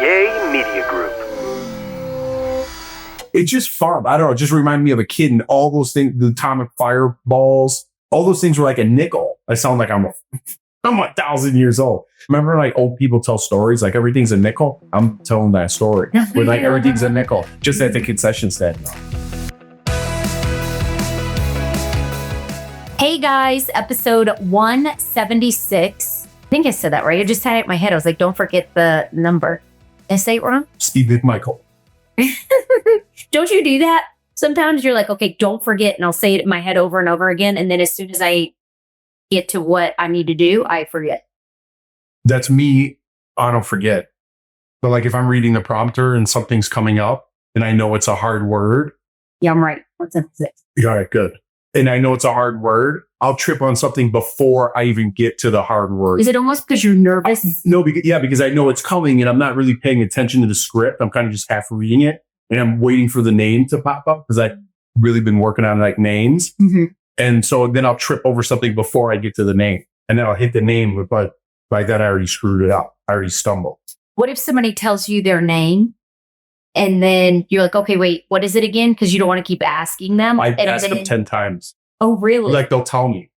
Yay Media Group. It's just fun. I don't know. It just reminded me of a kid, and all those things, the atomic fireballs, all those things were like a nickel. I sound like I'm 1,000 years old. Remember, like old people tell stories, like everything's a nickel. I'm telling that story. Where like everything's a nickel, just at the concession stand. Hey guys, episode 176. I think I said that right. I just had it in my head. I was like, don't forget the number. Did I say it wrong? Steve McMichael. Don't you do that? Sometimes you're like, okay, don't forget. And I'll say it in my head over and over again. And then as soon as I get to what I need to do, I forget. That's me. I don't forget. But like if I'm reading the prompter and something's coming up and I know it's a hard word. Yeah, I'm right. What's up? All right, good. And I know it's a hard word, I'll trip on something before I even get to the hard word. Is it almost because you're nervous? No, because I know it's coming and I'm not really paying attention to the script. I'm kind of just half reading it and I'm waiting for the name to pop up because I've really been working on like names. Mm-hmm. And so then I'll trip over something before I get to the name and then I'll hit the name, but by that I already screwed it up. I already stumbled. What if somebody tells you their name and then you're like, okay, wait, what is it again? Because you don't want to keep asking them. I've asked them 10 times. Oh, really? Like they'll tell me.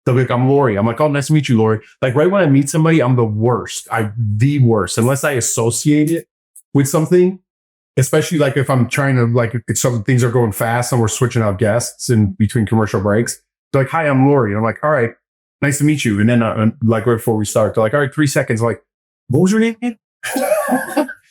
They'll be like, I'm Lori. I'm like, oh, nice to meet you, Lori. Like right when I meet somebody, I'm the worst. I'm the worst. Unless I associate it with something, especially like if I'm trying to, like if some things are going fast and we're switching out guests in between commercial breaks. They're like, hi, I'm Lori. And I'm like, all right, nice to meet you. And then like right before we start, they're like, all right, 3 seconds. I'm like, what was your name again?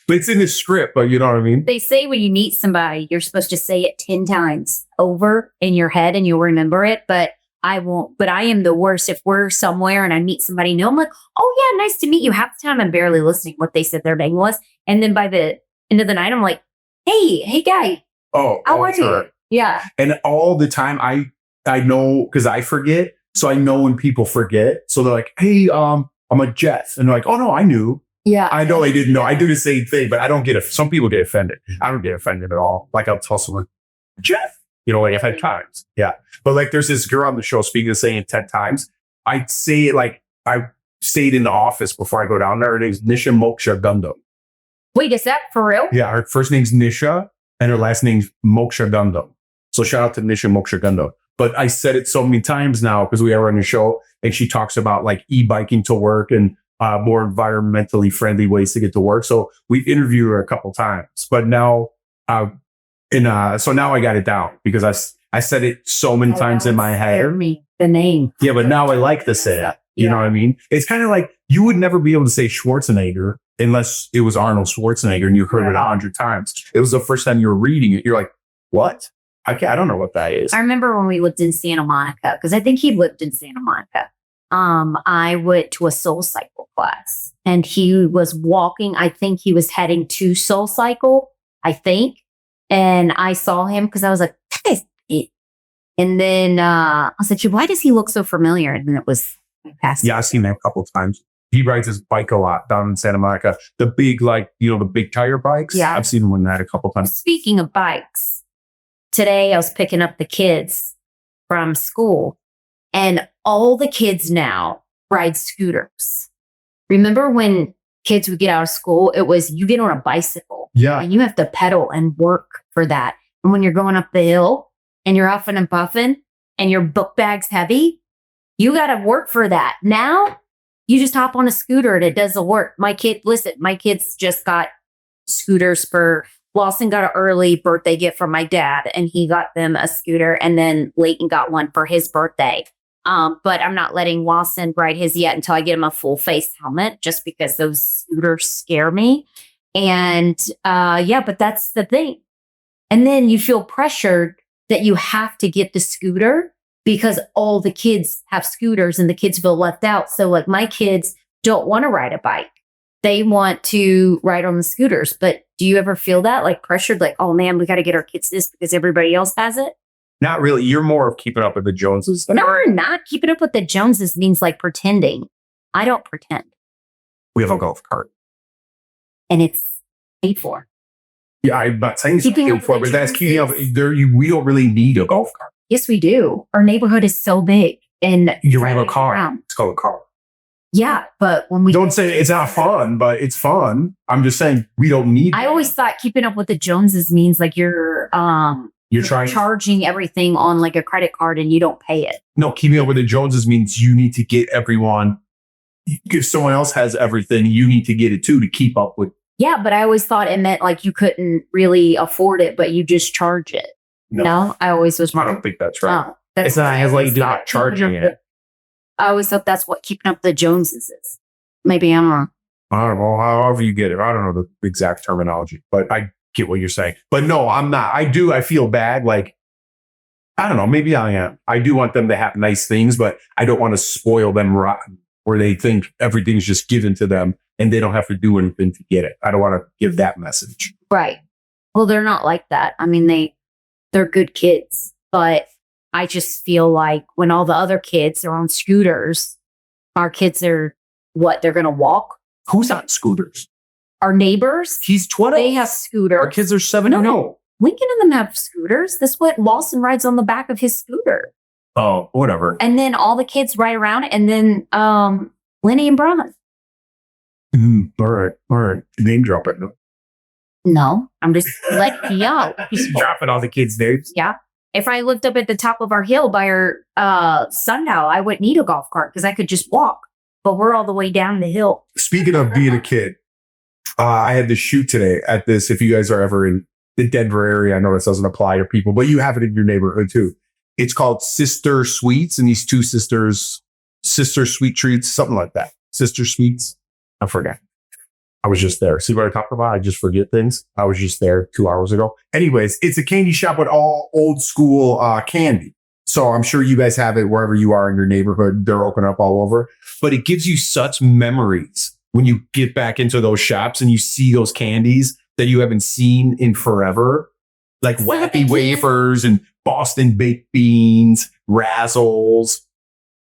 But it's in the script, but you know what I mean? They say when you meet somebody, you're supposed to say it 10 times over in your head and you'll remember it. But I won't. But I am the worst. If we're somewhere and I meet somebody new, I'm like, oh, yeah, nice to meet you. Half the time I'm barely listening what they said their name was. And then by the end of the night, I'm like, hey, guy. Oh, how are you? Yeah. And all the time I know because I forget. So I know when people forget. So they're like, hey, I'm a Jeff. And they're like, oh, no, I knew. Yeah. I know they didn't know. I do the same thing, but I don't get some people get offended. I don't get offended at all. Like I'll tell someone, Jeff, you know, like I've had times. Yeah. But like there's this girl on the show, speaking of saying it 10 times, I say it like I stayed in the office before I go down there. Her name's Nisha Moksha Gundam. Wait, is that for real? Yeah. Her first name's Nisha and her last name's Moksha Gundam. So shout out to Nisha Moksha Gundam. But I said it so many times now because we are on the show and she talks about like e-biking to work and more environmentally friendly ways to get to work. So we've interviewed her a couple times, but now, so now I got it down because I said it so many times in my head. Me, the name. Yeah, but now I like to say it. You know what I mean? It's kind of like you would never be able to say Schwarzenegger unless it was Arnold Schwarzenegger and you heard it 100 times. It was the first time you were reading it. You're like, what? I don't know what that is. I remember when we lived in Santa Monica because I think he lived in Santa Monica. I went to a Soul Cycle class and he was walking. I think he was heading to Soul Cycle, I think. And I saw him because I was like, hey. And then I said, why does he look so familiar? And then it was past. Yeah, I've seen him a couple of times. He rides his bike a lot down in Santa Monica. The big, like, the big tire bikes. Yeah. I've seen him on that a couple of times. Speaking of bikes, today I was picking up the kids from school. And all the kids now ride scooters. Remember when kids would get out of school, it was you get on a bicycle. Yeah. And you have to pedal and work for that. And when you're going up the hill and you're huffing and puffing and your book bag's heavy, you got to work for that. Now you just hop on a scooter and it does the work. My kids just got scooters for Lawson got an early birthday gift from my dad and he got them a scooter. And then Leighton got one for his birthday. But I'm not letting Lawson ride his yet until I get him a full face helmet, just because those scooters scare me. And but that's the thing. And then you feel pressured that you have to get the scooter because all the kids have scooters and the kids feel left out. So like my kids don't want to ride a bike. They want to ride on the scooters. But do you ever feel that like pressured? Like, oh man, we got to get our kids this because everybody else has it. Not really. You're more of keeping up with the Joneses. No, we're not. Keeping up with the Joneses means like pretending. I don't pretend. We have a golf cart. And it's paid for. Yeah, I'm not saying it's paid for, but that's keeping up. We don't really need a golf cart. Yes, we do. Our neighborhood is so big. And you have a car. It's called a car. Yeah, but when we Don't say it's not fun, but it's fun. I'm just saying we don't need. I always thought keeping up with the Joneses means like you're trying charging everything on like a credit card and you don't pay it. No, keeping up with the Joneses means you need to get everyone. If someone else has everything, you need to get it too to keep up with. Yeah, but I always thought it meant like you couldn't really afford it, but you just charge it. No, I always was. I don't think that's right. Oh, that's It's not like not charging it. I always thought that's what keeping up with the Joneses is. Maybe I'm wrong. I don't know. However you get it, I don't know the exact terminology, but I get what you're saying. But no, I'm not. I feel bad. Like, I don't know. Maybe I am. I do want them to have nice things, but I don't want to spoil them rotten where they think everything's just given to them and they don't have to do anything to get it. I don't want to give that message. Right. Well, they're not like that. I mean, they're good kids, but I just feel like when all the other kids are on scooters, our kids are what? They're going to walk? Who's on scooters? Our neighbors? He's 12. They have scooters. Our kids are 7. No. Lincoln and them have scooters. That's what Lawson rides on the back of his scooter. Oh, whatever. And then all the kids ride around it. And then Lenny and Brian. All right. Name drop it. No, I'm just letting you know. Dropping all the kids' names. Yeah. If I lived up at the top of our hill by our sundial, I wouldn't need a golf cart because I could just walk. But we're all the way down the hill. Speaking of being a kid, I had to shoot today at this. If you guys are ever in the Denver area, I know this doesn't apply to people, but you have it in your neighborhood too. It's called Sister Sweets, and these two sisters, Sister Sweet Treats, something like that. Sister Sweets. I forgot. I was just there. See what I talk about? I just forget things. I was just there 2 hours ago. Anyways, it's a candy shop with all old school candy. So I'm sure you guys have it wherever you are in your neighborhood. They're open up all over. But it gives you such memories when you get back into those shops and you see those candies that you haven't seen in forever. Like Wappy Wafers and Boston Baked Beans, Razzles.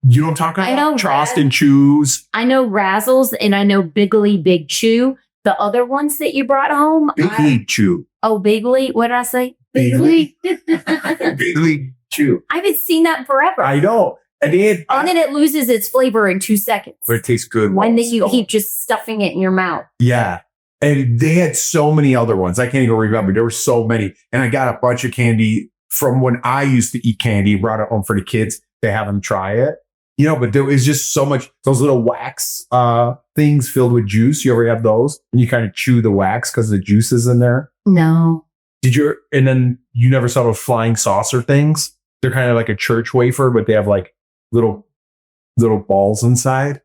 You know what I'm talking about? I know Charleston Chews. I know Razzles and I know Biggly Big Chew. The other ones that you brought home. Bigly Chew. Oh, Biggly. What did I say? Bigly. Bigly Chew. I haven't seen that in forever. I know. And then it loses its flavor in 2 seconds. But it tastes good. When you keep just stuffing it in your mouth. Yeah. And they had so many other ones. I can't even remember. There were so many. And I got a bunch of candy from when I used to eat candy, brought it home for the kids to have them try it. You know, but there was just so much, those little wax things filled with juice. You ever have those? And you kind of chew the wax because the juice is in there. No. And then you never saw those flying saucer things? They're kind of like a church wafer, but they have like little balls inside.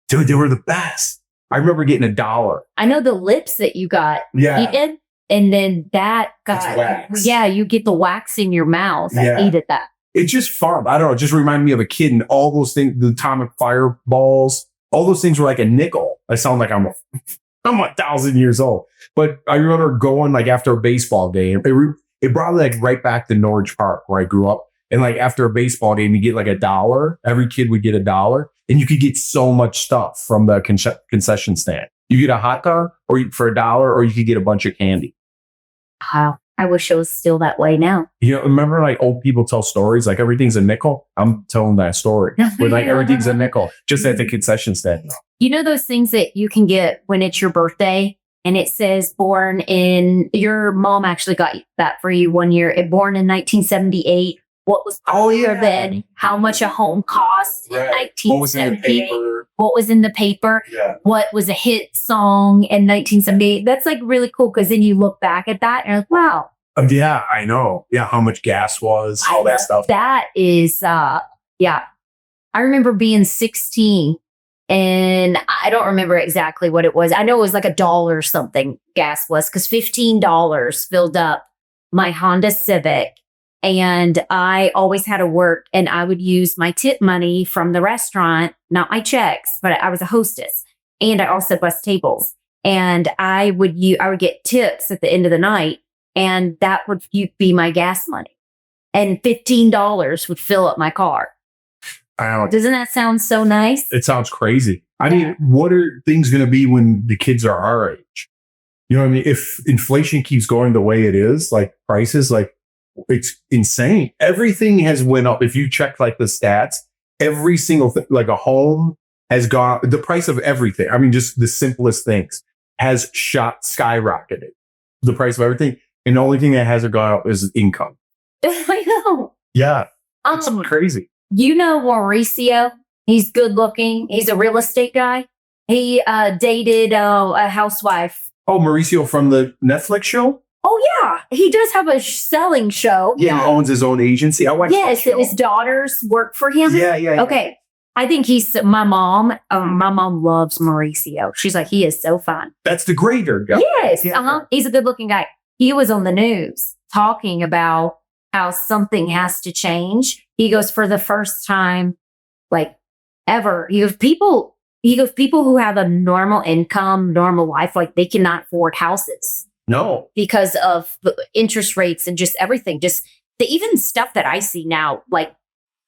Dude, they were the best. I remember getting $1. I know the lips that you got eaten, and then that got wax. Yeah, you get the wax in your mouth. Yeah. I hated that. It's just fun. I don't know. It just reminded me of a kid, and all those things, the atomic fireballs, all those things were like a nickel. I sound like I'm 1,000 years old. But I remember going like after a baseball game. It brought me like right back to Norwich Park where I grew up. And like after a baseball game, you get like $1. Every kid would get $1. And you could get so much stuff from the concession stand. You get a hot dog for $1, or you could get a bunch of candy. Wow. I wish it was still that way now. You know, remember like old people tell stories, like everything's a nickel? I'm telling that story. Where like everything's a nickel, just at the concession stand. You know those things that you can get when it's your birthday and it says born in, your mom actually got that for you one year. It born in 1978. What was popular then? How much a home cost in 1978? What was in the paper? Yeah. What was a hit song in 1978? That's like really cool because then you look back at that and you're like, wow. Yeah, I know. Yeah, how much gas was, all that stuff. That is, yeah. I remember being 16 and I don't remember exactly what it was. I know it was like $1 something gas was because $15 filled up my Honda Civic. And I always had to work and I would use my tip money from the restaurant, not my checks, but I was a hostess and I also bussed tables and I would get tips at the end of the night and that would be my gas money and $15 would fill up my car. Doesn't that sound so nice? It sounds crazy. I mean, what are things going to be when the kids are our age? You know what I mean? If inflation keeps going the way it is, like prices, like, it's insane. Everything has went up. If you check like the stats, every single thing, like a home, has gone, the price of everything. I mean, just the simplest things has skyrocketed. The price of everything. And the only thing that hasn't gone up is income. I know. Yeah. It's crazy. You know Mauricio? He's good looking. He's a real estate guy. He dated a housewife. Oh, Mauricio from the Netflix show? Oh, yeah. He does have a selling show. Yeah, he owns his own agency. I watched Yes, and his daughters work for him. Yeah. Okay. I think he's my mom. My mom loves Mauricio. She's like, he is so fun. That's the grader guy. Yes. He's a good looking guy. He was on the news talking about how something has to change. He goes, for the first time, like ever, he goes, people who have a normal income, normal life, like they cannot afford houses. No. Because of the interest rates and just everything. Just the even stuff that I see now, like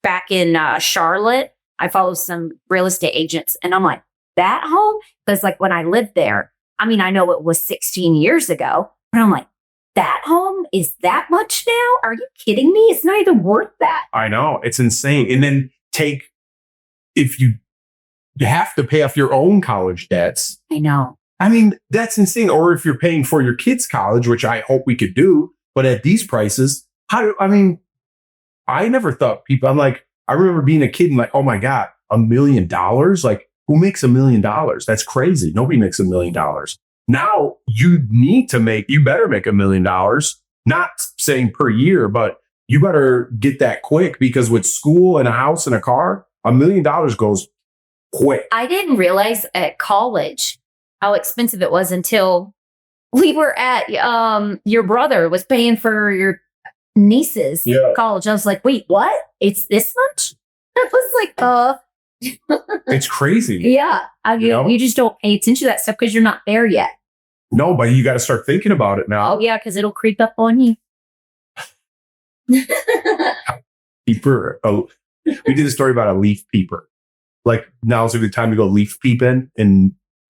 back in Charlotte, I follow some real estate agents and I'm like, that home? Because like when I lived there, I mean, I know it was 16 years ago, but I'm like, that home is that much now? Are you kidding me? It's not even worth that. I know. It's insane. And then if you have to pay off your own college debts. I know. I mean, that's insane. Or if you're paying for your kids' college, which I hope we could do, but at these prices, I never thought I'm like, I remember being a kid and like, oh my God, $1 million? Like, who makes $1 million? That's crazy. Nobody makes $1 million. Now you better make $1 million, not saying per year, but you better get that quick because with school and a house and a car, $1 million goes quick. I didn't realize at college how expensive it was until we were at your brother was paying for your niece's college. I was like, wait, what? It's this much? I was like, it's crazy. Yeah. You just don't pay attention to that stuff because you're not there yet. No, but you got to start thinking about it now. Oh, yeah, because it'll creep up on you. Peeper. We did a story about a leaf peeper. Like, now's a good time to go leaf peeping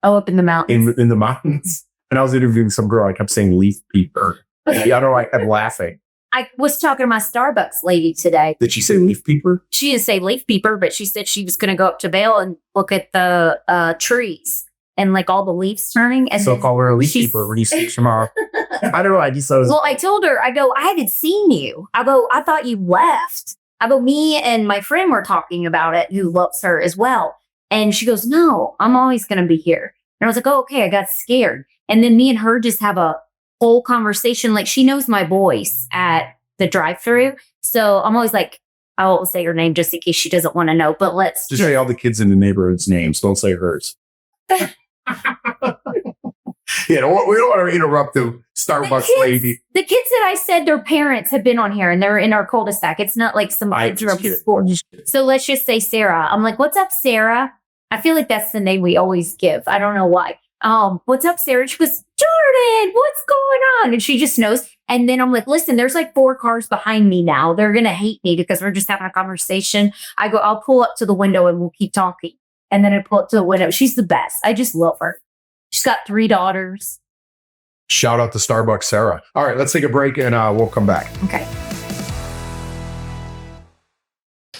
up in the mountains. In the mountains. And I was interviewing some girl. I kept saying leaf peeper. And I don't know. I kept laughing. I was talking to my Starbucks lady today. Did she say leaf peeper? She didn't say leaf peeper, but she said she was going to go up to Vail and look at the trees and like all the leaves turning. And so call her a leaf peeper when you see tomorrow. I don't know. I told her, I haven't seen you. I thought you left. Me and my friend were talking about it, who loves her as well. And she goes, no, I'm always going to be here. And I was like, oh, okay. I got scared. And then me and her just have a whole conversation. Like, she knows my voice at the Drive-Thru. So I'm always like, I won't say her name just in case she doesn't want to know, but let's just say all the kids in the neighborhood's names. Don't say hers. We don't want to interrupt the Starbucks lady. The kids that I said their parents have been on here and they're in our cul-de-sac. It's not like some kids from school. So let's just say Sarah. I'm like, what's up, Sarah? I feel like that's the name we always give. I don't know why. What's up, Sarah? She goes, Jordan, what's going on? And she just knows. And then I'm like, listen, there's like 4 cars behind me now. They're going to hate me because we're just having a conversation. I go, I'll pull up to the window and we'll keep talking. And then I pull up to the window. She's the best. I just love her. She's got 3 daughters. Shout out to Starbucks, Sarah. All right, let's take a break and we'll come back. Okay.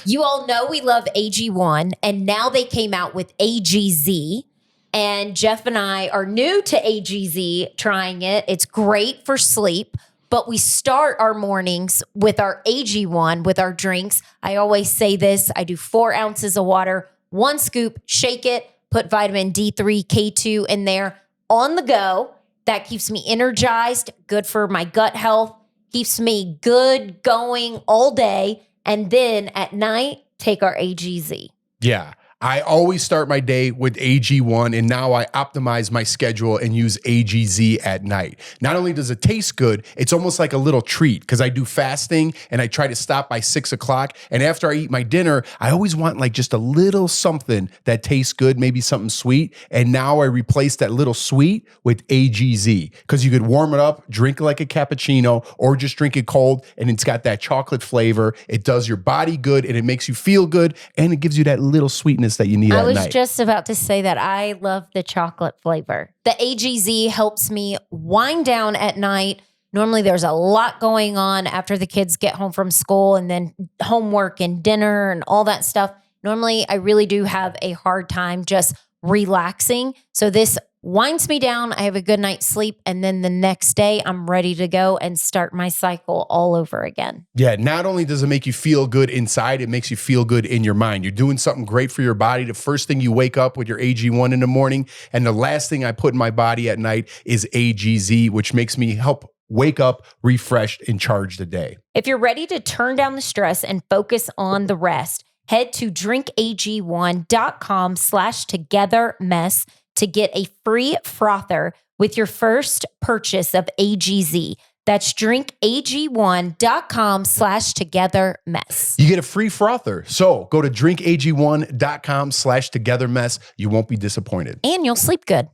You all know we love AG1, and now they came out with AGZ. And Jeff and I are new to AGZ, trying it. It's great for sleep, but we start our mornings with our AG1, with our drinks. I always say this. I do 4 ounces of water, 1 scoop, shake it, put vitamin D3, K2 in there on the go. That keeps me energized, good for my gut health, keeps me good going all day. And then at night, take our AGZ. Yeah. I always start my day with AG1, and now I optimize my schedule and use AGZ at night. Not only does it taste good, it's almost like a little treat because I do fasting and I try to stop by 6 o'clock. And after I eat my dinner, I always want like just a little something that tastes good, maybe something sweet. And now I replace that little sweet with AGZ because you could warm it up, drink it like a cappuccino, or just drink it cold. And it's got that chocolate flavor. It does your body good and it makes you feel good. And it gives you that little sweetness that you need at night. I was just about to say that I love the chocolate flavor. The AGZ helps me wind down at night. Normally there's a lot going on after the kids get home from school and then homework and dinner and all that stuff. Normally, I really do have a hard time just relaxing. So this winds me down. I have a good night's sleep. And then the next day, I'm ready to go and start my cycle all over again. Yeah, not only does it make you feel good inside, it makes you feel good in your mind. You're doing something great for your body. The first thing you wake up with your AG1 in the morning, and the last thing I put in my body at night is AGZ, which makes me help wake up refreshed and charged the day. If you're ready to turn down the stress and focus on the rest, head to drinkag1.com/togetherness to get a free frother with your first purchase of AGZ. That's drinkag1.com/togetherness. You get a free frother. So go to drinkag1.com/togetherness. You won't be disappointed. And you'll sleep good.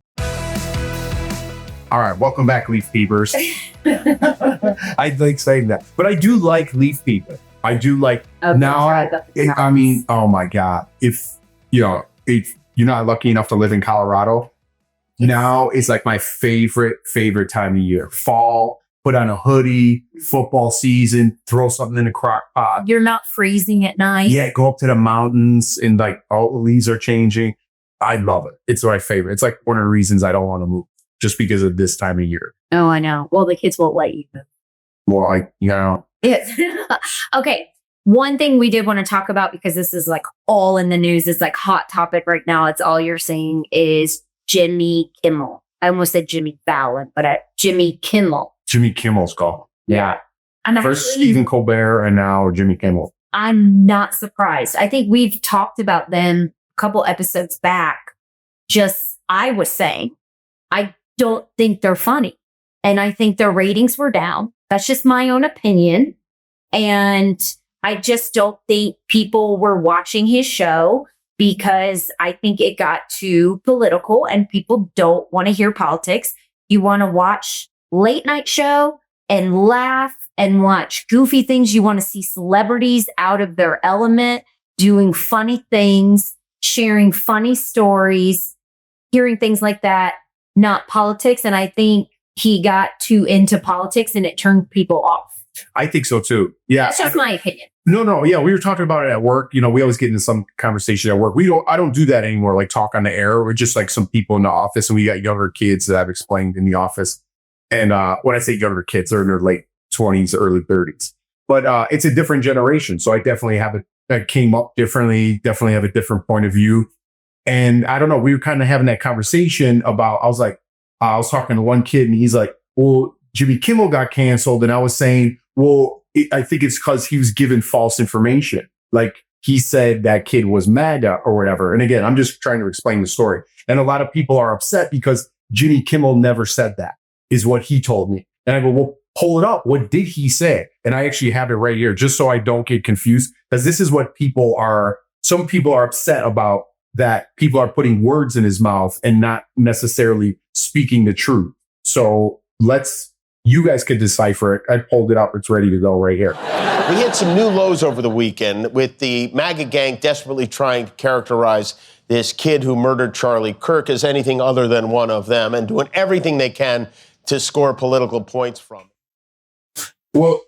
All right, welcome back, Leaf Peepers. I like saying that, but I do like Leaf Peeping. I do like now. I mean, oh my God! If you're not lucky enough to live in Colorado, now it's like my favorite time of year. Fall, put on a hoodie, football season, throw something in a crock pot. You're not freezing at night. Yeah, go up to the mountains and like all the leaves are changing. I love it. It's my favorite. It's like one of the reasons I don't want to move, just because of this time of year. Oh, I know. Well, the kids won't let you. Well, like, Yes. Okay. One thing we did want to talk about, because this is like all in the news, is like hot topic right now. It's all you're seeing is Jimmy Kimmel. I almost said Jimmy Fallon, but Jimmy Kimmel. Jimmy Kimmel's gone. Yeah. And first Stephen Colbert and now Jimmy Kimmel. I'm not surprised. I think we've talked about them a couple episodes back. I was saying, I don't think they're funny. And I think their ratings were down. That's just my own opinion. And I just don't think people were watching his show, because I think it got too political and people don't want to hear politics. You want to watch late night show and laugh and watch goofy things. You want to see celebrities out of their element, doing funny things, sharing funny stories, hearing things like that, not politics. And I think he got too into politics and it turned people off. I think so too. Yeah. That's just my opinion. No. Yeah. We were talking about it at work. We always get into some conversation at work. I don't do that anymore. Like talk on the air. We're just like some people in the office, and we got younger kids that I've explained in the office. And when I say younger kids, they're in their late 20s, early 30s, but it's a different generation. So I definitely that came up differently, definitely have a different point of view. And I don't know, we were kind of having that conversation about, I was talking to one kid and he's like, well, Jimmy Kimmel got canceled. And I was saying, well, I think it's because he was given false information. Like he said that kid was MAGA or whatever. And again, I'm just trying to explain the story. And a lot of people are upset because Jimmy Kimmel never said that, is what he told me. And I go, well, pull it up. What did he say? And I actually have it right here just so I don't get confused, because this is what some people are upset about, that people are putting words in his mouth and not necessarily speaking the truth. So you guys could decipher it. I pulled it up. It's ready to go right here. We hit some new lows over the weekend with the MAGA gang desperately trying to characterize this kid who murdered Charlie Kirk as anything other than one of them, and doing everything they can to score political points from it. Well,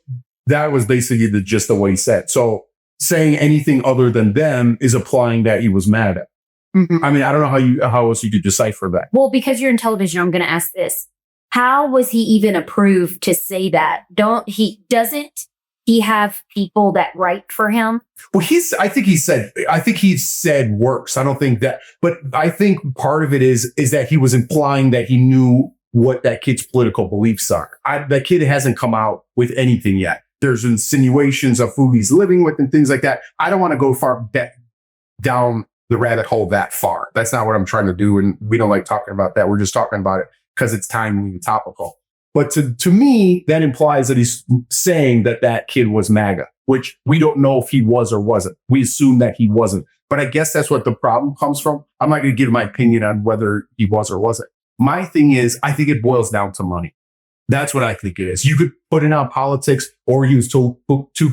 that was basically the gist of what he said. So saying anything other than them is implying that he was mad at. Mm-hmm. I mean, I don't know how else you could decipher that. Well, because you're in television, I'm going to ask this. How was he even approved to say that? Doesn't he have people that write for him? Well, I think he said works. I don't think that, but I think part of it is that he was implying that he knew what that kid's political beliefs are. That kid hasn't come out with anything yet. There's insinuations of who he's living with and things like that. I don't want to go far down the rabbit hole that far. That's not what I'm trying to do. And we don't like talking about that. We're just talking about it because it's timely and topical. But to me, that implies that he's saying that kid was MAGA, which we don't know if he was or wasn't. We assume that he wasn't. But I guess that's what the problem comes from. I'm not going to give my opinion on whether he was or wasn't. My thing is, I think it boils down to money. That's what I think it is. You could put it on politics or he was too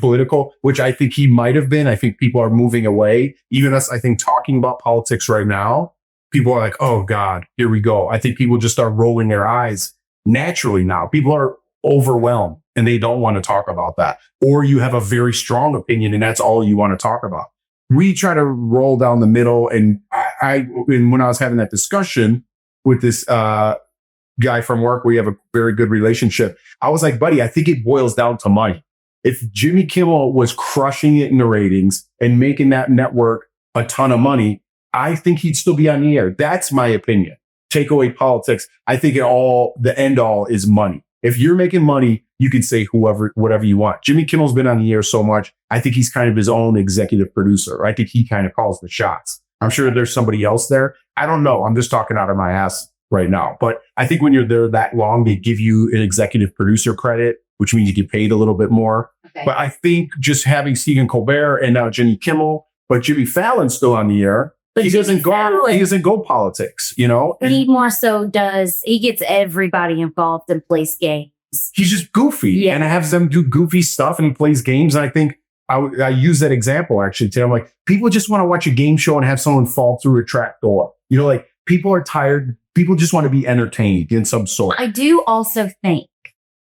political, which I think he might have been. I think people are moving away. Even us, I think, talking about politics right now, people are like, oh God, here we go. I think people just start rolling their eyes naturally now. People are overwhelmed and they don't want to talk about that. Or you have a very strong opinion and that's all you want to talk about. we try to roll down the middle. And and when I was having that discussion with this guy from work, we have a very good relationship. I was like, buddy, I think it boils down to money. If Jimmy Kimmel was crushing it in the ratings and making that network a ton of money, I think he'd still be on the air. That's my opinion. Take away politics. I think the end all is money. If you're making money, you can say whatever you want. Jimmy Kimmel's been on the air so much. I think he's kind of his own executive producer. I think he kind of calls the shots. I'm sure there's somebody else there. I don't know. I'm just talking out of my ass right now. But I think when you're there that long, they give you an executive producer credit, which means you get paid a little bit more. Okay. But I think just having Stephen Colbert and now Jimmy Kimmel, but Jimmy Fallon's still on the air. But he doesn't go politics, you know? He more so does. He gets everybody involved and plays games. He's just goofy and has them do goofy stuff and he plays games. And I think I use that example actually today. I'm like, people just want to watch a game show and have someone fall through a trap door. You know, like people are tired. People just want to be entertained in some sort. I do also think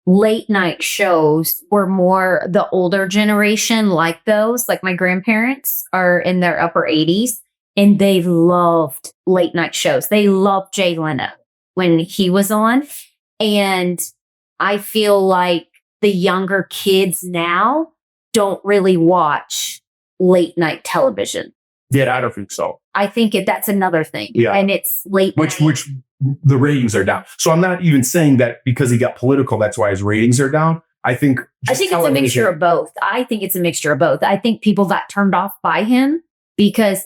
late night shows were more the older generation like those. Like my grandparents are in their upper 80s and they loved late night shows. They loved Jay Leno when he was on. And I feel like the younger kids now don't really watch late night television. Yeah, I don't think so. I think that's another thing. Yeah. And it's late night. Which the ratings are down. So I'm not even saying that because he got political, that's why his ratings are down. I think it's a mixture of both. I think it's a mixture of both. I think people got turned off by him because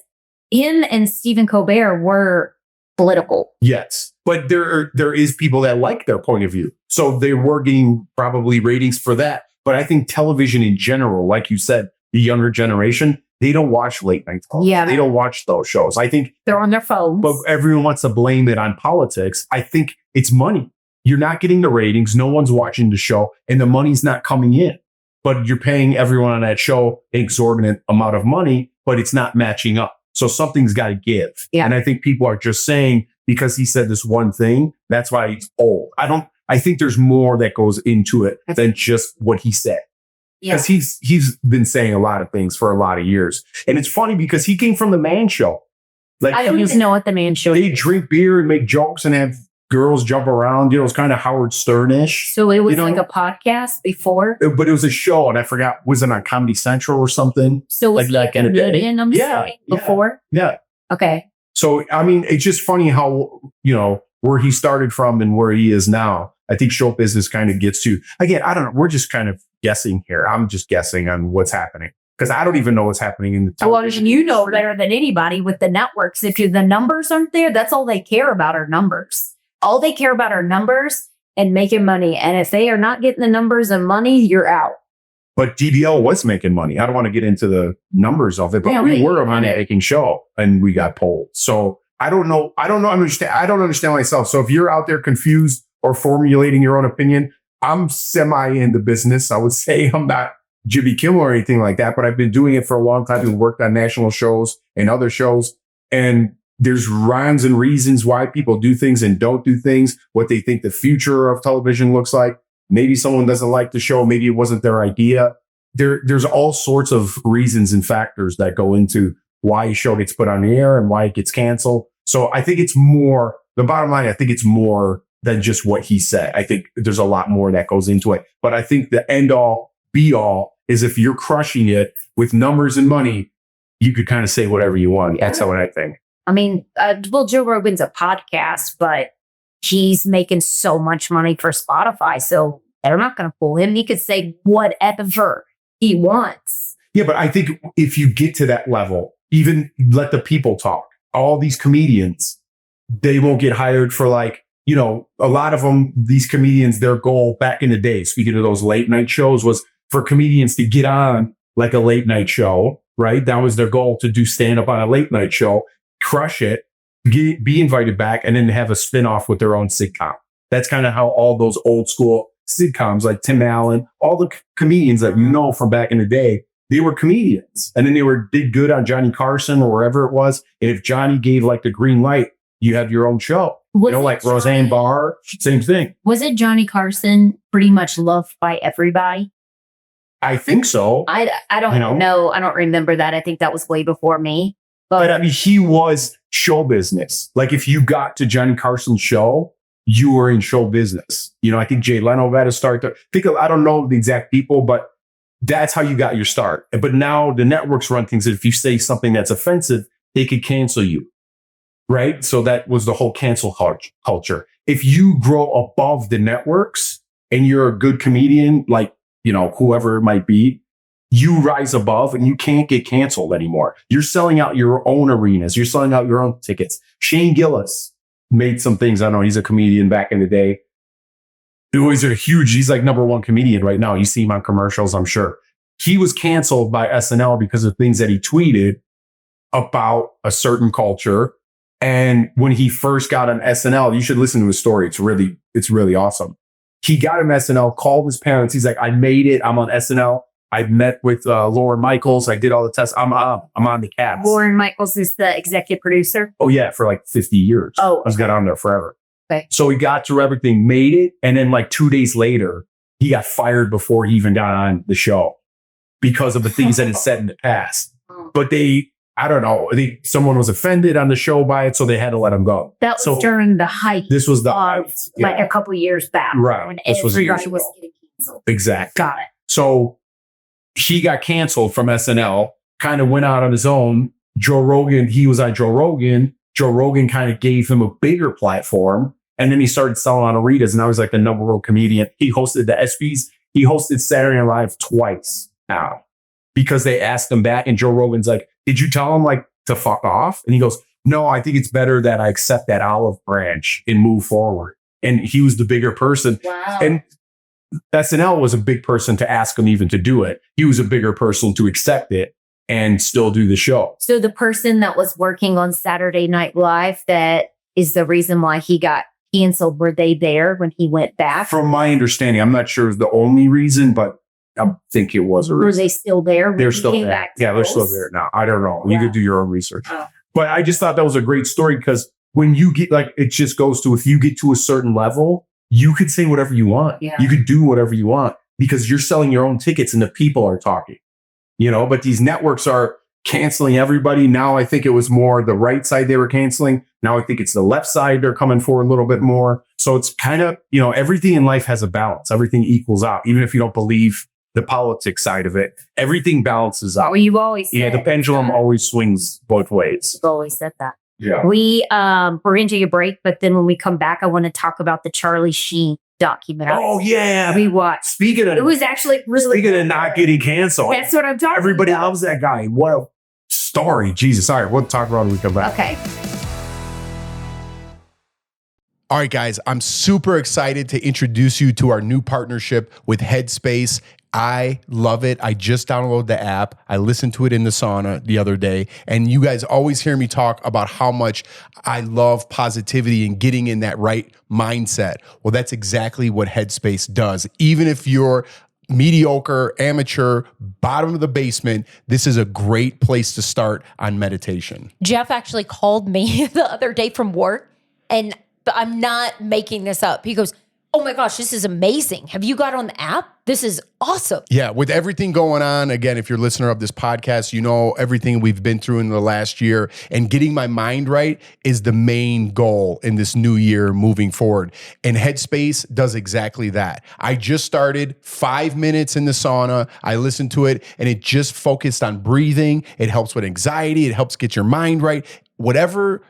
him and Stephen Colbert were political. Yes. But there is people that like their point of view. So they were getting probably ratings for that. But I think television in general, like you said, the younger generation, they don't watch late night television. Yeah. They don't watch those shows. I think they're on their phones. But everyone wants to blame it on politics. I think it's money. You're not getting the ratings. No one's watching the show and the money's not coming in. But you're paying everyone on that show an exorbitant amount of money, but it's not matching up. So something's got to give. Yeah. And I think people are just saying because he said this one thing, that's why he's old. I think there's more that goes into it than just what he said. Because he's been saying a lot of things for a lot of years. And it's funny because he came from the Man Show. Like I don't even know what the Man Show is. They drink beer and make jokes and have girls jump around. You know, it's kind of Howard Stern-ish. So it was like a podcast before? But it was a show, and I forgot, was it on Comedy Central or something? So was like in a day? Before? Yeah. Okay. So, I mean, it's just funny how, you know, where he started from and where he is now. I think show business kind of gets to, again, I don't know. We're just kind of guessing here. I'm just guessing on what's happening because I don't even know what's happening in the television. Well, you know better than anybody with the networks. If the numbers aren't there, that's all they care about are numbers. All they care about are numbers and making money. And if they are not getting the numbers and money, you're out. But DBL was making money. I don't want to get into the numbers of it, but we were a money-making show and we got pulled. So I don't know. I don't understand myself. So if you're out there confused or formulating your own opinion, I'm semi in the business. I would say I'm not Jimmy Kimmel or anything like that, but I've been doing it for a long time and worked on national shows and other shows. And there's rhymes and reasons why people do things and don't do things, what they think the future of television looks like. Maybe someone doesn't like the show. Maybe it wasn't their idea. There's all sorts of reasons and factors that go into why a show gets put on the air and why it gets canceled. So I think it's more, the bottom line, I think it's more than just what he said. I think there's a lot more that goes into it. But I think the end all be all is if you're crushing it with numbers and money, you could kind of say whatever you want. That's what I think. I mean, well, Joe Rogan's a podcast, but he's making so much money for Spotify. So they're not going to pull him. He could say whatever he wants. Yeah, but I think if you get to that level, even let the people talk. All these comedians, they won't get hired for like, you know, a lot of them, these comedians, their goal back in the day, speaking of those late night shows, was for comedians to get on like a late night show, right? That was their goal, to do stand up on a late night show, crush it, be invited back, and then have a spinoff with their own sitcom. That's kind of how all those old school sitcoms like Tim Allen, all the comedians that you know from back in the day, they were comedians. And then they did good on Johnny Carson or wherever it was. And if Johnny gave like the green light, you have your own show. You know, like Roseanne Barr, same thing. Was it Johnny Carson pretty much loved by everybody? I think so. I don't know. I don't remember that. I think that was way before me. But I mean, he was show business. Like if you got to Johnny Carson's show, you were in show business. You know, I think Jay Leno had to start there. I don't know the exact people, but that's how you got your start. But now the networks run things that if you say something that's offensive, they could cancel you. Right? So that was the whole cancel culture. If you grow above the networks and you're a good comedian, like, you know, whoever it might be, you rise above and you can't get canceled anymore. You're selling out your own arenas. You're selling out your own tickets. Shane Gillis made some things. I don't know. He's a comedian back in the day. He's like number one comedian right now. You see him on commercials, I'm sure. He was canceled by SNL because of things that he tweeted about a certain culture. And when he first got on SNL, you should listen to his story. It's really awesome. He got on SNL, called his parents. He's like, I made it. I'm on SNL. I met with Lauren Michaels. I did all the tests. I'm on the cast. Lauren Michaels is the executive producer. Oh yeah, for like 50 years. Oh, I was got on there forever. Okay. So he got through everything, made it, and then like 2 days later, he got fired before he even got on the show because of the things that he said in the past. But I don't know. Someone was offended on the show by it, so they had to let him go. That was during the height. This was the of, like a couple years back, right? When this was everybody was getting canceled. Exactly. Got it. So he got canceled from SNL. Kind of went out on his own. Joe Rogan. He was on Joe Rogan. Joe Rogan kind of gave him a bigger platform, and then he started selling on arenas. And now he's like the number one comedian. He hosted the ESPYs. He hosted Saturday Night Live twice now because they asked him back, and Joe Rogan's like, did you tell him like to fuck off? And he goes, no, I think it's better that I accept that olive branch and move forward. And he was the bigger person. Wow. And SNL was a big person to ask him even to do it. He was a bigger person to accept it and still do the show. So the person that was working on Saturday Night Live, that is the reason why he got canceled. Were they there when he went back? From my understanding, I'm not sure it's the only reason, but I think it was a reason. Were they still there? They're still there. Yeah, they're still there now. I don't know. You could do your own research. Oh. But I just thought that was a great story because when you get like, it just goes to, if you get to a certain level, you could say whatever you want. Yeah. You could do whatever you want because you're selling your own tickets and the people are talking, you know, but these networks are canceling everybody. Now I think it was more the right side they were canceling. Now I think it's the left side they're coming for a little bit more. So it's kind of, you know, everything in life has a balance. Everything equals out. Even if you don't believe the politics side of it, everything balances out. Well, you've always said, the pendulum always swings both ways. You've always said that. Yeah. We're going to take a break, but then when we come back, I want to talk about the Charlie Sheen documentary. Oh yeah. We watched. Speaking of, it was actually really speaking of not getting canceled. That's what I'm talking Everybody about. loves that guy. What a story. Jesus. All right. We'll talk about it when we come back. Okay. All right, guys, I'm super excited to introduce you to our new partnership with Headspace. I love it. I just downloaded the app. I listened to it in the sauna the other day. And you guys always hear me talk about how much I love positivity and getting in that right mindset. Well, that's exactly what Headspace does. Even if you're mediocre, amateur, bottom of the basement, this is a great place to start on meditation. Jeff actually called me the other day from work, and I'm not making this up. He goes, oh my gosh, this is amazing. Have you got on the app? This is awesome. Yeah, with everything going on, again, if you're a listener of this podcast, you know everything we've been through in the last year, and getting my mind right is the main goal in this new year moving forward. And Headspace does exactly that. I just started 5 minutes in the sauna. I listened to it, and it just focused on breathing. It helps with anxiety. It helps get your mind right. Whatever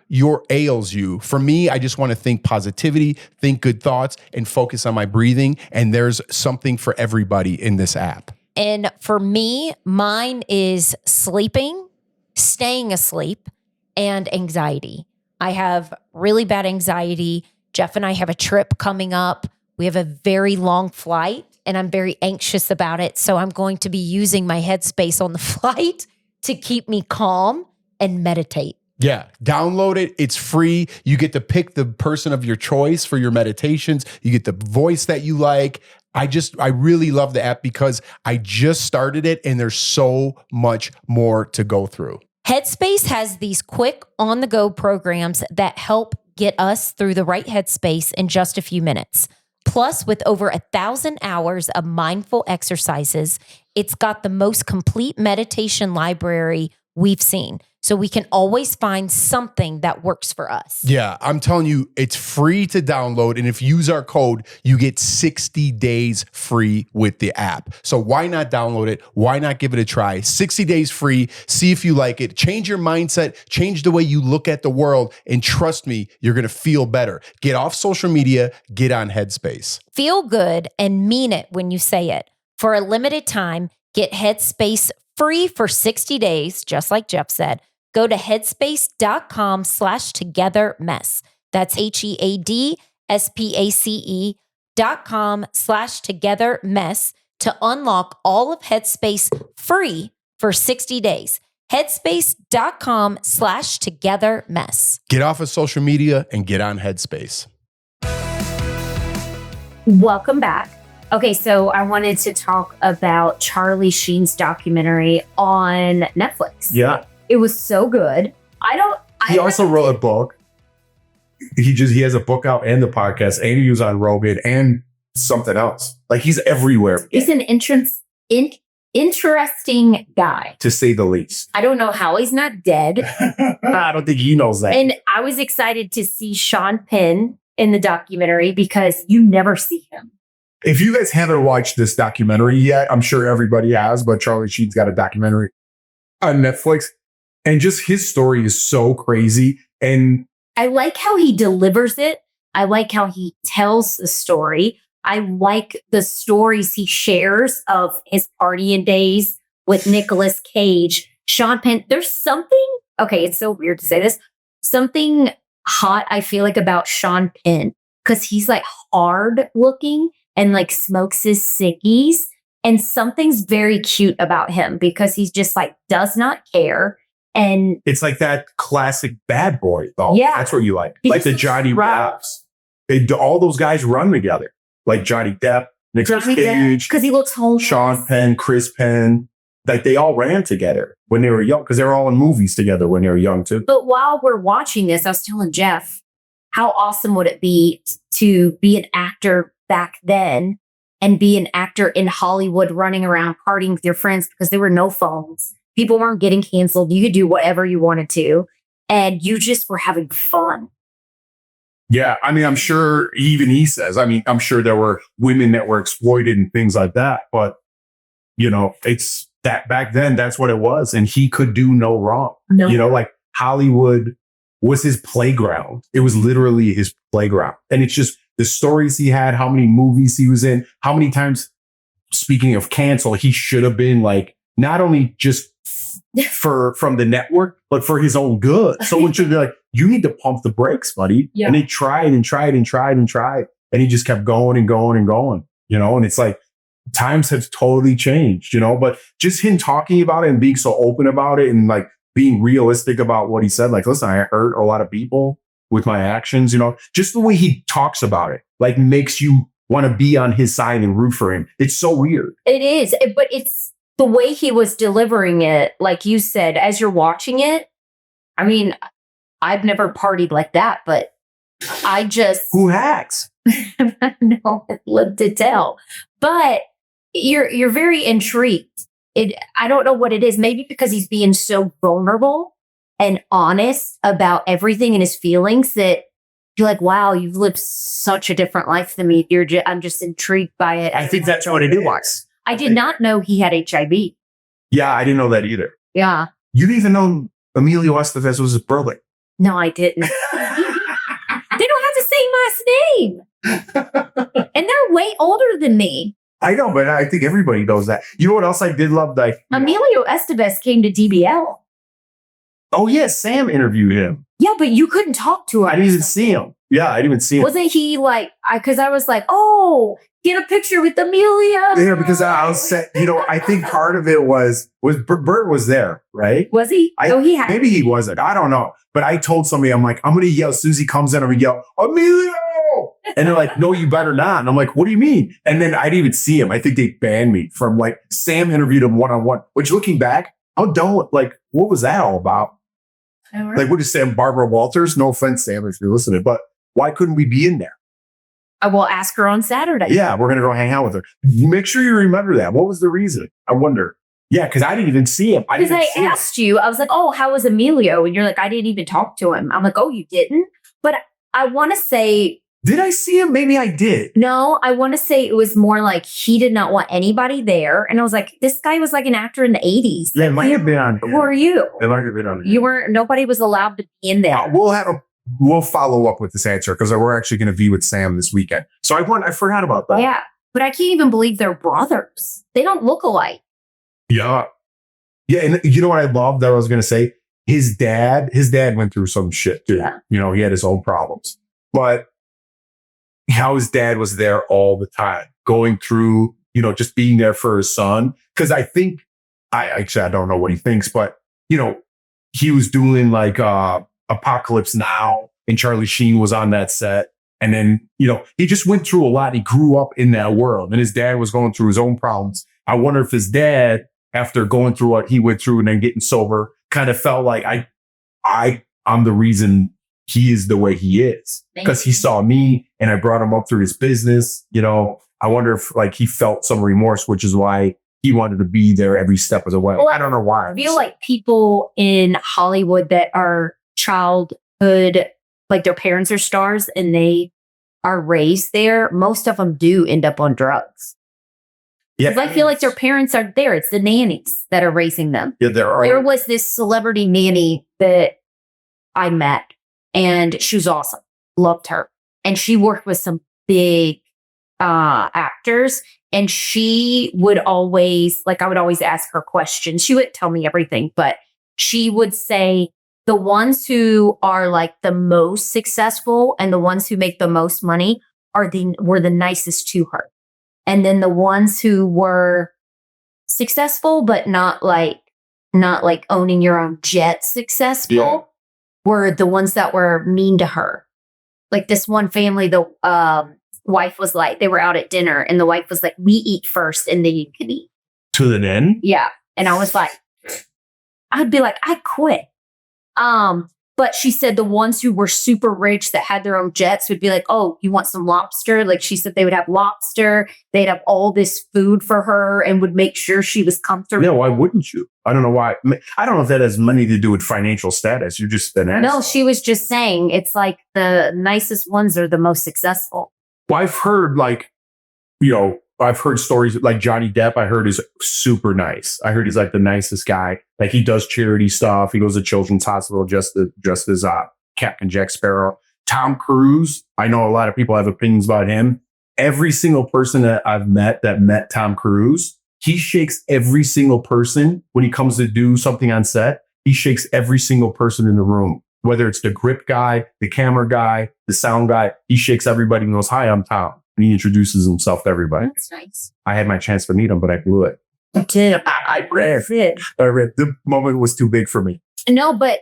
ails you, for me, I just want to think positivity, think good thoughts, and focus on my breathing. And there's something for everybody in this app. And for me, mine is sleeping, staying asleep, and anxiety. I have really bad anxiety. Jeff and I have a trip coming up. We have a very long flight, and I'm very anxious about it. So I'm going to be using my Headspace on the flight to keep me calm and meditate. Yeah, download it. It's free. You get to pick the person of your choice for your meditations. You get the voice that you like. I really love the app because I just started it and there's so much more to go through. Headspace has these quick on-the-go programs that help get us through the right headspace in just a few minutes. Plus, with over 1,000 hours of mindful exercises it's got the most complete meditation library we've seen. So we can always find something that works for us. Yeah, I'm telling you, it's free to download. And if you use our code, you get 60 days free with the app. So why not download it? Why not give it a try? 60 days free. See if you like it. Change your mindset. Change the way you look at the world. And trust me, you're going to feel better. Get off social media. Get on Headspace. Feel good and mean it when you say it. For a limited time, get Headspace free for 60 days, just like Jeff said. Go to headspace.com/togetherness. That's HEADSPACE.com/togetherness to unlock all of Headspace free for 60 days. Headspace.com/togetherness. Get off of social media and get on Headspace. Welcome back. Okay, so I wanted to talk about Charlie Sheen's documentary on Netflix. Yeah. It was so good. He also wrote a book. He has a book out and the podcast, and he was on Rogan and something else. Like, he's everywhere. He's an interesting guy, to say the least. I don't know how he's not dead. I don't think he knows that. And I was excited to see Sean Penn in the documentary because you never see him. If you guys haven't watched this documentary yet, I'm sure everybody has, but Charlie Sheen's got a documentary on Netflix. And just his story is so crazy. And I like how he delivers it. I like how he tells the story. I like the stories he shares of his partying days with Nicolas Cage, Sean Penn. There's something, okay, it's so weird to say this, something hot I feel like about Sean Penn, because he's like hard looking and like smokes his ciggies. And something's very cute about him because he's just like does not care. And it's like that classic bad boy, though. Yeah. That's what you like. He's Like the Johnny Rapps. All those guys run together. Like Johnny Depp, Nicolas Cage, because he looks homeless. Sean Penn, Chris Penn. Like, they all ran together when they were young, because they were all in movies together when they were young, too. But while we're watching this, I was telling Jeff, how awesome would it be to be an actor back then and be an actor in Hollywood running around partying with your friends, because there were no phones. People weren't getting canceled. You could do whatever you wanted to. And you just were having fun. Yeah. I mean, I'm sure even he says, I'm sure there were women that were exploited and things like that. But, it's that back then, that's what it was. And he could do no wrong. No. Like Hollywood was his playground. It was literally his playground. And it's just the stories he had, how many movies he was in, how many times, speaking of cancel, he should have been like, not only just from the network, but for his own good. Someone should be like, you need to pump the brakes, buddy. Yeah. And they tried and tried and tried and tried. And he just kept going and going and going, and it's like times have totally changed, but just him talking about it and being so open about it and like being realistic about what he said. Like, listen, I hurt a lot of people with my actions, just the way he talks about it, like makes you want to be on his side and root for him. It's so weird. It is, but it's the way he was delivering it. Like you said, as you're watching it, I mean, I've never partied like that, but I just... Who hacks? No, live to tell. But you're very intrigued. I don't know what it is. Maybe because he's being so vulnerable and honest about everything and his feelings that you're like, wow, you've lived such a different life than me. I'm just intrigued by it. I think that's what it is. I did not know he had HIV. Yeah, I didn't know that either. Yeah. You didn't even know Emilio Estevez was his brother. No, I didn't. They don't have the same last name. And they're way older than me. I know, but I think everybody knows that. You know what else I did love? Emilio Estevez came to DBL. Oh, yeah, Sam interviewed him. Yeah, but you couldn't talk to him. I didn't even see him. Yeah, I didn't even see him. Wasn't he like, because I was like, oh, get a picture with Amelia. Yeah, because I was set, I think part of it was Bert was there, right? Was he? He had. Maybe he wasn't. I don't know. But I told somebody, I'm like, I'm going to yell. Susie comes in, I'm going to yell, Emilio. And they're like, no, you better not. And I'm like, what do you mean? And then I didn't even see him. I think they banned me from like, Sam interviewed him one-on-one, which looking back, I'm done. Like, what was that all about? Like, what is Sam, Barbara Walters? No offense, Sam, if you're listening, but why couldn't we be in there? I will ask her on Saturday. Yeah, we're gonna go hang out with her. Make sure you remember that. What was the reason? I wonder. Yeah, because I didn't even see him. Because I asked you, I was like, oh, how was Emilio? And you're like, I didn't even talk to him. I'm like, oh, you didn't? But I want to say, did I see him? Maybe I did. no, I want to say it was more like he did not want anybody there. And I was like, this guy was like an actor in the 80s. Yeah, it might have been on. Who are you? It might have been on. You weren't, nobody was allowed to be in there. We'll follow up with this answer because we're actually going to be with Sam this weekend. So I forgot about that. Yeah. But I can't even believe they're brothers. They don't look alike. Yeah. Yeah. And you know what I love that I was going to say? His dad went through some shit too. Yeah. You know, he had his own problems, but how his dad was there all the time, going through, you know, just being there for his son. Cause I think, I don't know what he thinks, but you know, he was doing like, Apocalypse Now, and Charlie Sheen was on that set. And then, you know, he just went through a lot. He grew up in that world, and his dad was going through his own problems. I wonder if his dad, after going through what he went through and then getting sober, kind of felt like I'm the reason he is the way he is, because he saw me and I brought him up through his business. You know, I wonder if like he felt some remorse, which is why he wanted to be there every step of the way. Well, I don't know why. I feel like people in Hollywood that are childhood, like their parents are stars and they are raised there, most of them do end up on drugs. Yeah, I feel like their parents aren't there. It's the nannies that are raising them. Yeah, There was this celebrity nanny that I met, and she was awesome. Loved her. And she worked with some big actors. And she would always, like, I would always ask her questions. She wouldn't tell me everything, but she would say, the ones who are like the most successful and the ones who make the most money were the nicest to her. And then the ones who were successful, but not like owning your own jet successful, were the ones that were mean to her. Like this one family, the wife was like, they were out at dinner and the wife was like, we eat first and then you can eat. To the end? Yeah. And I was like, I'd be like, I quit. But she said the ones who were super rich that had their own jets would be like, oh, you want some lobster? Like she said, they would have lobster. They'd have all this food for her and would make sure she was comfortable. No, why wouldn't you? I don't know why. I don't know if that has money to do with financial status. You're just an ass. No, she was just saying it's like the nicest ones are the most successful. Well, I've heard like, you know, I've heard stories like Johnny Depp. I heard is super nice. I heard he's like the nicest guy. Like he does charity stuff. He goes to Children's Hospital just as Captain Jack Sparrow. Tom Cruise. I know a lot of people have opinions about him. Every single person that I've met Tom Cruise, he shakes every single person when he comes to do something on set. He shakes every single person in the room, whether it's the grip guy, the camera guy, the sound guy. He shakes everybody and goes, "Hi, I'm Tom." And he introduces himself to everybody. That's nice. I had my chance to meet him, but I blew it. You did. I ran. The moment was too big for me. No, but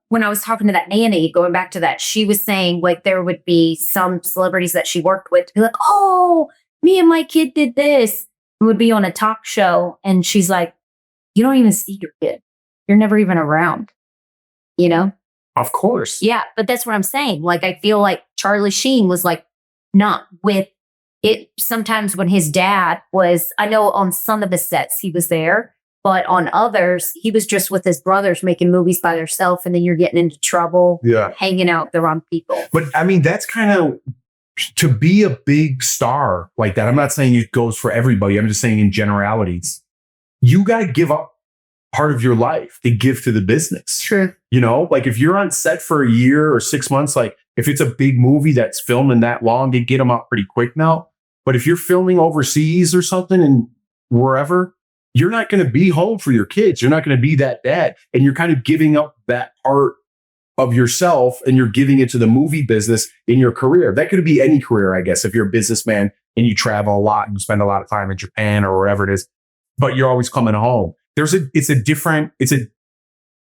when I was talking to that nanny, going back to that, she was saying like there would be some celebrities that she worked with to be like, oh, me and my kid did this. It would be on a talk show. And she's like, you don't even see your kid. You're never even around, you know? Of course. Yeah, but that's what I'm saying. Like, I feel like Charlie Sheen was like not with it. Sometimes when his dad was, I know on some of the sets he was there, but on others, he was just with his brothers making movies by themselves. And then you're getting into trouble, hanging out with the wrong people. But I mean, that's kind of to be a big star like that. I'm not saying it goes for everybody. I'm just saying in generalities, you got to give up part of your life to give to the business. True. You know, like if you're on set for a year or 6 months, like if it's a big movie that's filming that long, they get them out pretty quick now. But if you're filming overseas or something and wherever, you're not going to be home for your kids. You're not going to be that dad. And you're kind of giving up that part of yourself and you're giving it to the movie business in your career. That could be any career, I guess, if you're a businessman and you travel a lot and you spend a lot of time in Japan or wherever it is, but you're always coming home.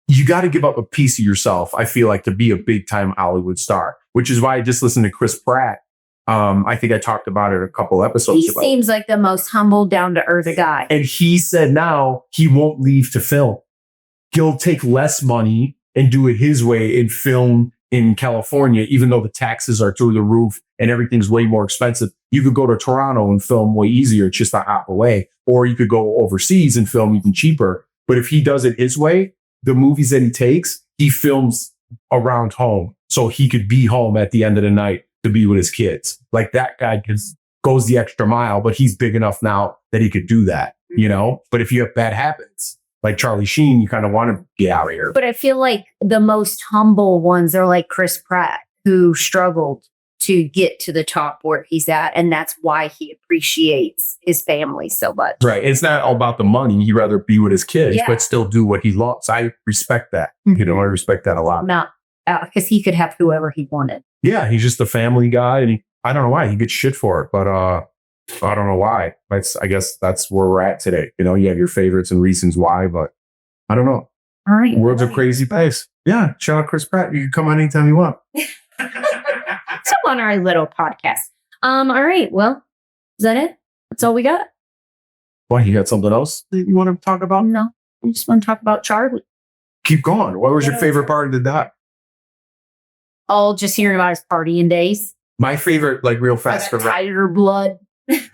You got to give up a piece of yourself, I feel like, to be a big time Hollywood star, which is why I just listened to Chris Pratt. I think I talked about it a couple episodes ago. He seems like the most humble, down to earth guy. And he said now he won't leave to film. He'll take less money and do it his way and film in California, even though the taxes are through the roof and everything's way more expensive. You could go to Toronto and film way easier, just a hop away, or you could go overseas and film even cheaper. But if he does it his way, the movies that he takes, he films around home. So he could be home at the end of the night to be with his kids. Like that guy goes the extra mile, but he's big enough now that he could do that, you know? But if you have bad habits, like Charlie Sheen, you kind of want to get out of here. But I feel like the most humble ones are like Chris Pratt, who struggled to get to the top where he's at. And that's why he appreciates his family so much. Right. It's not all about the money. He'd rather be with his kids, Yeah. but still do what he loves. I respect that. You know, I respect that a lot. Not because he could have whoever he wanted. Yeah, he's just a family guy, and I don't know why he gets shit for it, but I don't know why. I guess that's where we're at today. You know, you have your favorites and reasons why, but I don't know. All right. World's a crazy place. Yeah, shout out Chris Pratt. You can come on anytime you want. So on our little podcast. All right. Well, is that it? That's all we got? Why, you got something else that you want to talk about? No, I just want to talk about Charlie. Keep going. What was your favorite part of the doc? All just hearing about his partying days. My favorite, like real fast. That tiger blood.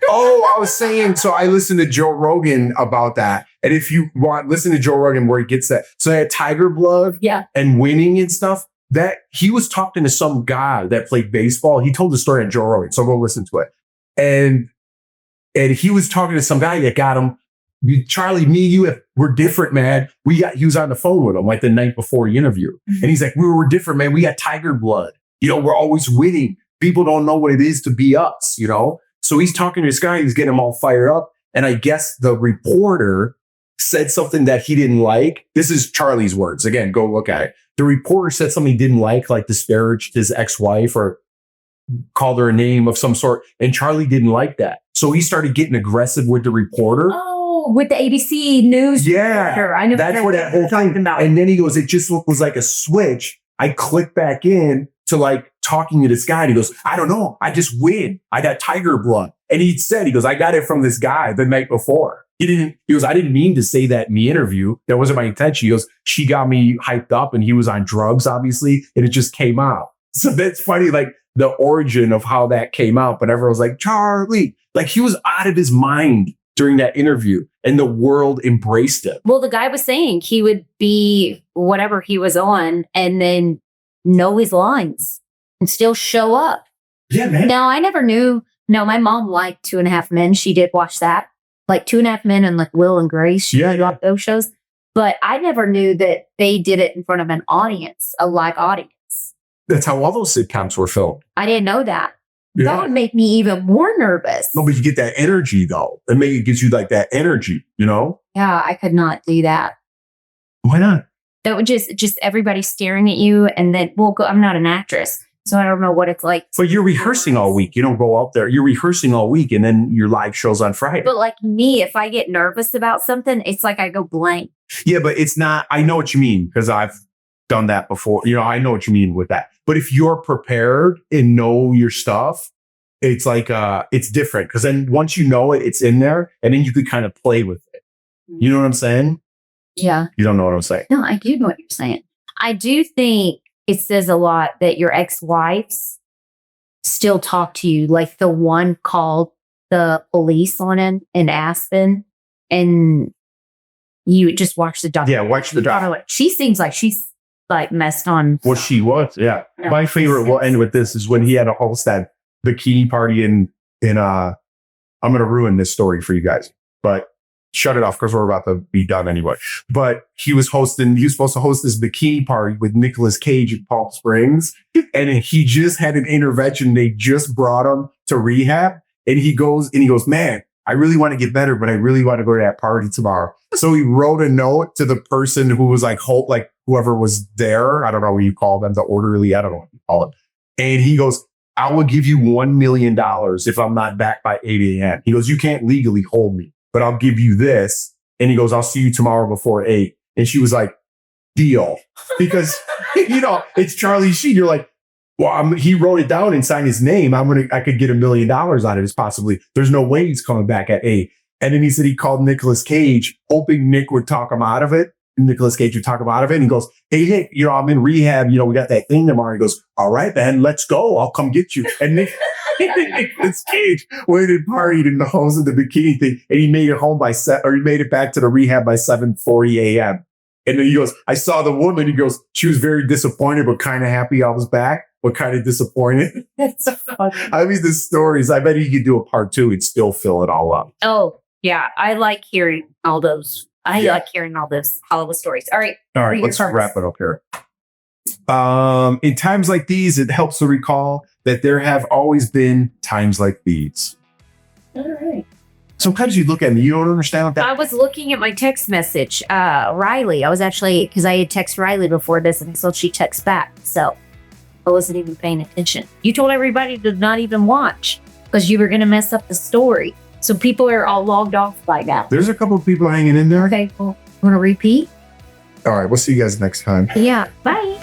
Oh, I was saying, so I listened to Joe Rogan about that. And if you want, listen to Joe Rogan where he gets that. So that tiger blood Yeah. and winning and stuff, that he was talking to some guy that played baseball. He told the story on Joe Rogan. So go listen to it. And he was talking to some guy that got him. Charlie, me, you, we're different, man. He was on the phone with him like the night before the interview. And he's like, we're different, man. We got tiger blood. You know, we're always winning. People don't know what it is to be us, you know? So he's talking to this guy. He's getting him all fired up. And I guess the reporter said something that he didn't like. This is Charlie's words. Again, go look at it. The reporter said something he didn't like disparaged his ex-wife or called her a name of some sort. And Charlie didn't like that. So he started getting aggressive with the reporter. Oh, with the ABC News. Yeah. reporter. I know That's what that whole thing. about. And then he goes, it just was like a switch. I clicked back in to like talking to this guy. And he goes, I don't know. I just win. I got tiger blood. And he goes, I got it from this guy the night before. He goes, I didn't mean to say that in the interview. That wasn't my intention. He goes, she got me hyped up and he was on drugs, obviously. And it just came out. So that's funny, like the origin of how that came out. But everyone was like, Charlie, like he was out of his mind during that interview and the world embraced him. Well, the guy was saying he would be whatever he was on and then know his lines and still show up. Yeah, man. Now, I never knew. No, my mom liked 2.5 Men. She did watch that. Like 2.5 Men and like Will and Grace. She loved those shows. But I never knew that they did it in front of an audience, a live audience. That's how all those sitcoms were filmed. I didn't know that. Yeah. That would make me even more nervous. No, but you get that energy though. It gives you like that energy, you know? Yeah, I could not do that. Why not? That would just everybody staring at you. And then, I'm not an actress. So I don't know what it's like. But you're rehearsing all week. You don't go out there. You're rehearsing all week and then your live show's on Friday. But like me, if I get nervous about something, it's like I go blank. Yeah, but it's not, I know what you mean because I've done that before. You know, I know what you mean with that. But if you're prepared and know your stuff, it's like, it's different because then once you know it, it's in there and then you could kind of play with it. You know what I'm saying? Yeah. You don't know what I'm saying. No, I do know what you're saying. I do think it says a lot that your ex-wives still talk to you. Like the one called the police on him in Aspen and you just watch the documentary. Yeah, watch the doc. She seems like she's like messed on. What she was, yeah. No, My favorite will end with this is when he had to host that bikini party in I'm going to ruin this story for you guys, but shut it off because we're about to be done anyway. But he was supposed to host this bikini party with Nicolas Cage in Palm Springs. And he just had an intervention. They just brought him to rehab. And he goes, man, I really want to get better, but I really want to go to that party tomorrow. So he wrote a note to the person who was like whoever was there. I don't know what you call them, the orderly. I don't know what you call it. And he goes, I will give you $1 million if I'm not back by 8 a.m. He goes, you can't legally hold me, but I'll give you this. And he goes, I'll see you tomorrow before 8. And she was like, deal. Because, you know, it's Charlie Sheen. You're like, well, he wrote it down and signed his name. I could get $1 million on it as possibly. There's no way he's coming back at 8. And then he said he called Nicolas Cage, hoping Nick would talk him out of it. Nicolas Cage would talk him out of it. And he goes, hey, Nick, you know, I'm in rehab. You know, we got that thing tomorrow. He goes, all right, man, let's go. I'll come get you. And This kid went and partied in the homes of the bikini thing, and he made it home by he made it back to the rehab by 7:40 a.m. And then he goes, I saw the woman. He goes, she was very disappointed, but kind of happy I was back, but kind of disappointed. That's so funny. I mean, the stories. I bet he could do a part 2 and still fill it all up. Oh, yeah. I like hearing all those. I like hearing all those Hollywood stories. All right. Let's wrap it up here. In times like these, it helps to recall that there have always been times like these. All right. Sometimes you look at me, you don't understand that. I was looking at my text message. Riley, I was actually, because I had texted Riley before this, and so she texts back. So I wasn't even paying attention. You told everybody to not even watch because you were going to mess up the story. So people are all logged off by now. There's a couple of people hanging in there. Okay, well, want to repeat? All right, we'll see you guys next time. Yeah, bye.